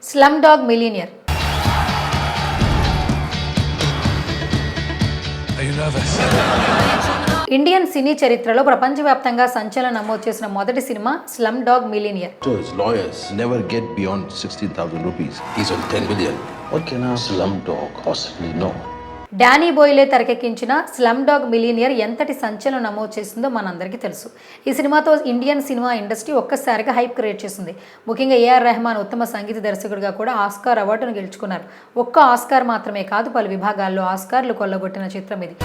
Slumdog millionaire. Indian cine చరిత్రలో ప్రపంచవ్యాప్తంగా సంచలనం నమోదు చేసిన మొదటి cinema Slumdog millionaire. His lawyers never get beyond 16,000 rupees. He's on 10 million. What can a slumdog possibly know? Danny Boyle తెరకెక్కించిన Slumdog millionaire ఎంతటి సంచలనం నమోదు చేసిందో మనందరికీ తెలుసు. ఈ సినిమాతో ఇండియన్ సినిమా ఇండస్ట్రీ ఒక్కసారిగా హైప్ క్రియేట్ చేసింది. ముఖ్యంగా ఏఆర్ రెహమాన్ ఉత్తమ సంగీత దర్శకుడిగా కూడా ఆస్కార్ అవార్డును గెలుచుకున్నారు. ఒక్క ఆస్కార్ మాత్రమే కాదు, పలు విభాగాల్లో ఆస్కార్లు కొల్లగొట్టిన చిత్రం ఇది.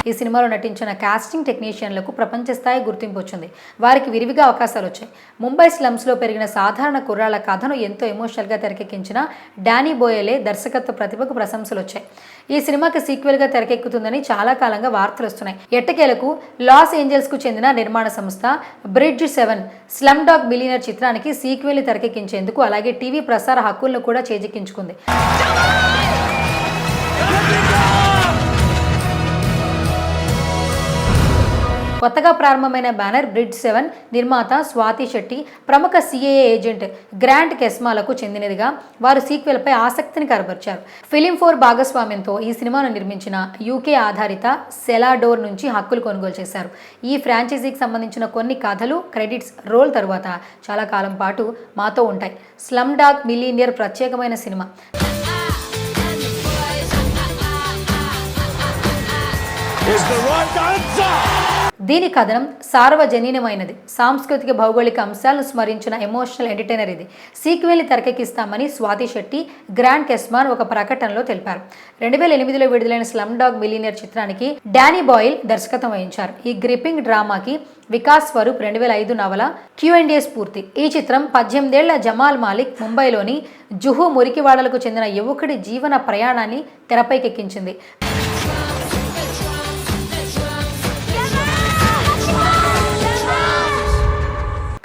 ఈ సినిమాలో నటించిన కాస్టింగ్ టెక్నీషియన్లకు ప్రపంచ స్థాయి గుర్తింపు వచ్చింది. వారికి విరివిగా అవకాశాలు వచ్చాయి. ముంబై స్లమ్స్లో పెరిగిన సాధారణ కుర్రాళ్ల కథను ఎంతో ఎమోషనల్గా తెరకెక్కించిన డానీ బోయలే దర్శకత్వ ప్రతిభకు ప్రశంసలు వచ్చాయి. ఈ సినిమాకి సీక్వెల్గా తెరకెక్కుతుందని చాలా కాలంగా వార్తలు వస్తున్నాయి. ఎట్టకేలకు లాస్ ఏంజల్స్కు చెందిన నిర్మాణ సంస్థ బ్రిడ్జ్ 7 స్లమ్డాగ్ మిలియనియర్ చిత్రానికి సీక్వెల్ని తెరకెక్కించేందుకు అలాగే టీవీ ప్రసార హక్కులను కూడా చేజిక్కించుకుంది. కొత్తగా ప్రారంభమైన బ్యానర్ బ్రిడ్జ్ 7 నిర్మాత స్వాతి శెట్టి, ప్రముఖ సిఏఏ ఏజెంట్ గ్రాంట్ కెస్మాలకు చెందినదిగా వారు సీక్వెల్పై ఆసక్తిని కనబరిచారు. ఫిలిం4 భాగస్వామ్యంతో ఈ సినిమాను నిర్మించిన యూకే ఆధారిత సెలాడోర్ నుంచి హక్కులు కొనుగోలు చేశారు. ఈ ఫ్రాంచైజీకి సంబంధించిన కొన్ని కథలు, క్రెడిట్స్ రోల్ తరువాత చాలా కాలం పాటు మాతో ఉంటాయి. స్లమ్డాగ్ మిలియనియర్ ప్రత్యేకమైన సినిమా. దీని కథనం సార్వజనీనమైనది. సాంస్కృతిక భౌగోళిక అంశాలను స్మరించిన ఎమోషనల్ ఎంటర్టైనర్ ఇది. సీక్వెల్ని తెరకెక్కిస్తామని స్వాతి శెట్టి, గ్రాంట్ కెస్మాన్ ఒక ప్రకటనలో తెలిపారు. 2008లో విడుదలైన స్లమ్డాగ్ మిలియనియర్ చిత్రానికి డానీ బాయిల్ దర్శకత్వం వహించారు. ఈ గ్రిప్పింగ్ డ్రామాకి వికాస్ స్వరూప్ 2005 నవల Q&A స్ఫూర్తి. ఈ చిత్రం 18 ఏళ్ల జమాల్ మాలిక్ ముంబైలోని జుహు మురికివాడలకు చెందిన యువకుడి జీవన ప్రయాణాన్ని తెరపైకెక్కించింది.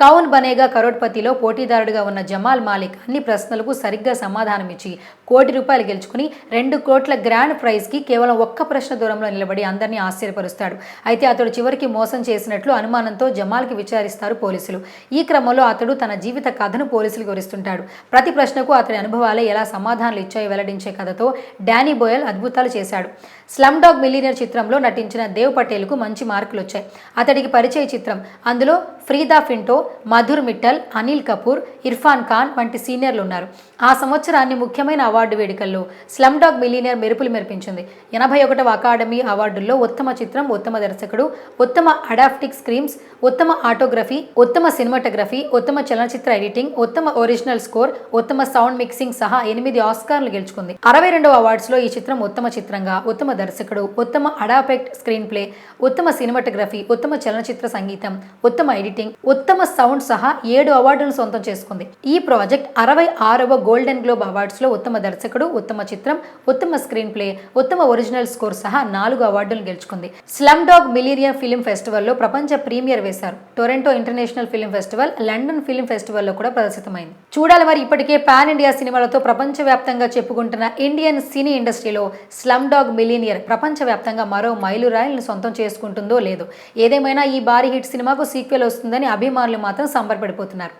కౌన్ బనేగా కరోడ్పతిలో పోటీదారుడిగా ఉన్న జమాల్ మాలిక్ అన్ని ప్రశ్నలకు సరిగ్గా సమాధానమిచ్చి ₹1 కోటి గెలుచుకుని 2 కోట్ల గ్రాండ్ ప్రైజ్కి కేవలం ఒక్క ప్రశ్న దూరంలో నిలబడి అందరినీ ఆశ్చర్యపరుస్తాడు. అయితే అతడు చివరికి మోసం చేసినట్లు అనుమానంతో జమాల్కి విచారిస్తారు పోలీసులు. ఈ క్రమంలో అతడు తన జీవిత కథను పోలీసులకు వివరిస్తుంటాడు. ప్రతి ప్రశ్నకు అతడి అనుభవాలే ఎలా సమాధానాలు ఇచ్చాయో వెల్లడించే కథతో డానీ బోయల్ అద్భుతాలు చేశాడు. స్లమ్డాగ్ మిలియనియర్ చిత్రంలో నటించిన దేవ్ పటేల్కు మంచి మార్కులు వచ్చాయి. అతడికి పరిచయ చిత్రం. అందులో ఫ్రీదా ఫింటో, మధుర్ మిట్టల్, అనిల్ కపూర్, ఇర్ఫాన్ ఖాన్ వంటి సీనియర్లు ఉన్నారు. ఆ సంవత్సరాన్ని ముఖ్యమైన అవార్డు వేడుకల్లో స్లమ్డాగ్ మిలియనియర్ మెరుపులు మెరిపించింది. 81వ అకాడమీ అవార్డుల్లో ఉత్తమ చిత్రం, ఉత్తమ దర్శకుడు, ఉత్తమ అడాప్టిక్ స్క్రీన్స్, ఉత్తమ ఆటోగ్రఫీ, ఉత్తమ సినిమాటోగ్రఫీ, ఉత్తమ చలనచిత్ర ఎడిటింగ్, ఉత్తమ ఒరిజినల్ స్కోర్, ఉత్తమ సౌండ్ మిక్సింగ్ సహా 8 ఆస్కార్లు గెలుచుకుంది. 62వ అవార్డ్స్లో ఈ చిత్రం ఉత్తమ చిత్రంగా, ఉత్తమ దర్శకుడు, ఉత్తమ అడాప్టెడ్ స్క్రీన్ ప్లే, ఉత్తమ సినిమాటోగ్రఫీ, ఉత్తమ చలనచిత్ర సంగీతం, ఉత్తమ ఎడిటింగ్, ఉత్తమ సౌండ్ సహా 7 అవార్డులను సొంతం చేసుకుంది. ఈ ప్రాజెక్ట్ 66వ గోల్డెన్ గ్లోబ్ అవార్డ్స్ లో ఉత్తమ దర్శకుడు, ఉత్తమ చిత్రం, ఉత్తమ స్క్రీన్ ప్లే, ఉత్తమ ఒరిజినల్ స్కోర్ సహా 4 అవార్డులను గెలుచుకుంది. స్లమ్డాగ్ మిలియనియర్ ఫిల్మ్ ఫెస్టివల్లో ప్రపంచ ప్రీమియర్ వేశారు. Toronto International Film Festival, London Film ఫెస్టివల్లో కూడా ప్రదర్శితమైంది. చూడాలి మరి ఇప్పటికే పాన్ ఇండియా సినిమాలతో ప్రపంచవ్యాప్తంగా చెప్పుకుంటున్న ఇండియన్ సినీ ఇండస్ట్రీలో స్లమ్డాగ్ మిలియనియర్ ప్రపంచవ్యాప్తంగా మరో మైలురాయిలను సొంతం చేసుకుంటుందో లేదో. ఏదేమైనా ఈ భారీ హిట్ సినిమాకు సీక్వెల్ వస్తుందని అభిమానులు మాత్రం సంబరపడిపోతున్నారు.